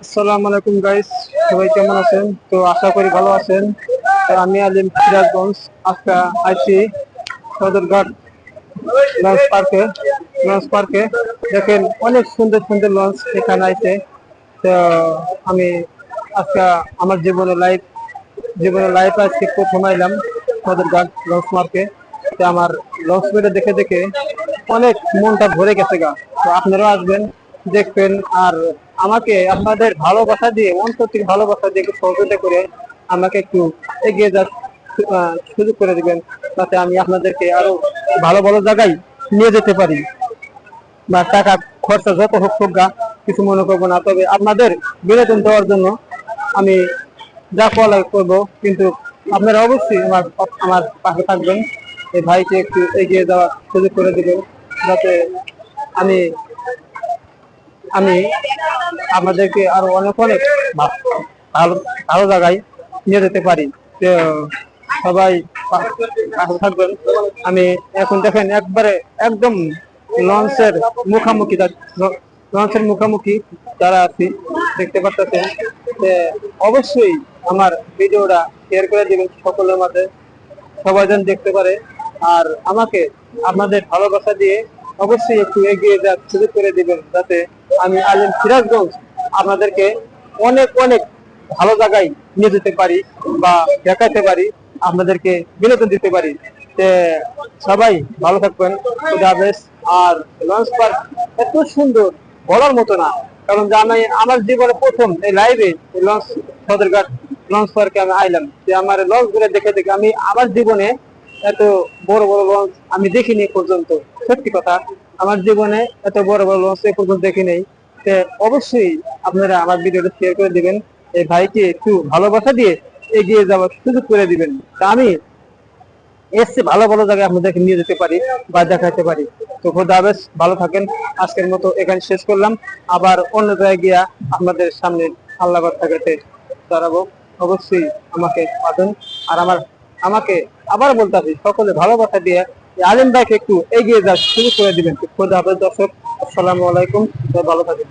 আসসালামু আলাইকুম গাইস, সবাই কেমন আছেন? তো আশা করি ভালো আছেন। তো আমি আলিম সিরাজগঞ্জ আজকে আইছি সদরঘাট লঞ্চ পার্কে। দেখেন অনেক সুন্দর সুন্দর লঞ্চ এখানে আছে। তো আমি আজকে আমার জীবনের লাইফ আজকে প্রথম আইলাম সদরঘাট লঞ্চ মার্কে। তো আমার লঞ্চ মেটে দেখে দেখে অনেক মনটা ভরে গেছে গা। তো আপনারাও আসবেন, দেখবেন। আর আমাকে আপনাদের ভালোবাসা দিয়ে, অন্তর থেকে ভালোবাসা দিয়ে একটু সহযোগিতা করে আমাকে একটু এগিয়ে যাওয়ার সুযোগ করে দিবেন, যাতে আমি আপনাদেরকে আরো ভালো ভালো জায়গায় নিয়ে যেতে পারি। বা টাকা খরচা যত হোক গা, কিছু মনে করবো না, তবে আপনাদের বিনোদন দেওয়ার জন্য আমি যা করা করবো। কিন্তু আপনারা অবশ্যই আমার পাশে থাকবেন, এই ভাইকে একটু এগিয়ে যাওয়ার সুযোগ করে দিবেন, যাতে আমি আমি আপনাদেরকে আরো অনেক অনেক ভালো ভালো জায়গায় নিয়ে যেতে পারি। তো সবাই পাশে থাকবেন। আমি এখন দেখেন একবারে একদম লঞ্চের মুখামুখি লঞ্চের মুখামুখি যারা আছি, দেখতে পাচ্ছেন। অবশ্যই আমার ভিডিওটা শেয়ার করে দিবেন সকলের মাঝে, সবাই যেন দেখতে পারে। আর আমাকে আপনাদের ভালোবাসা দিয়ে অবশ্যই একটু এগিয়ে যাওয়ার সুযোগ করে দিবেন, যাতে আমি আলিম সিরাজগঞ্জ আপনাদেরকে অনেক অনেক ভালো জায়গায় নিয়ে যেতে পারি বা দেখাতে পারি, আপনাদেরকে বিনোদন দিতে পারি। তে সবাই ভালো থাকবেন, খুদা হাফেজ। আর লঞ্চ পার্ক এত সুন্দর, বলার মতো না। কারণ যে আমি আমার জীবনে প্রথম এই লাইভে লঞ্চ সদরঘাট লঞ্চ পার্কে আমি আইলাম, যে আমার লঞ্চ গুলো দেখে দেখে আমি আমার জীবনে এত বড় বড় লঞ্চ আমি দেখিনি এ পর্যন্ত। সত্যি কথা, আমার জীবনে এত বড় বড় লঞ্চ এ পর্যন্ত দেখি নেই। অবশ্যই আপনারা আমার ভিডিওটা শেয়ার করে দিবেন, এই ভাইকে একটু ভালোবাসা দিয়ে এগিয়ে যাওয়ার সুযোগ করে দিবেন, তা আমি এসে ভালো ভালো জায়গায় আপনাদেরকে নিয়ে যেতে পারি বা দেখাতে পারি। তো খোদা হাফেজ, ভালো থাকেন। আজকের মতো এখানে শেষ করলাম। আবার অন্য জায়গায় গিয়া আপনাদের সামনে আল্লাহ থাকাতে দাঁড়াবো। অবশ্যই আমাকে পাবেন। আর আমাকে আবার বলতে হবে, সকলে ভালোবাসা দিয়ে আলিম ভাইকে একটু এগিয়ে যাওয়ার শুরু করে দিবেন। খোদা হাফেজ দর্শক, আসসালামু আলাইকুম, ভালো থাকেন।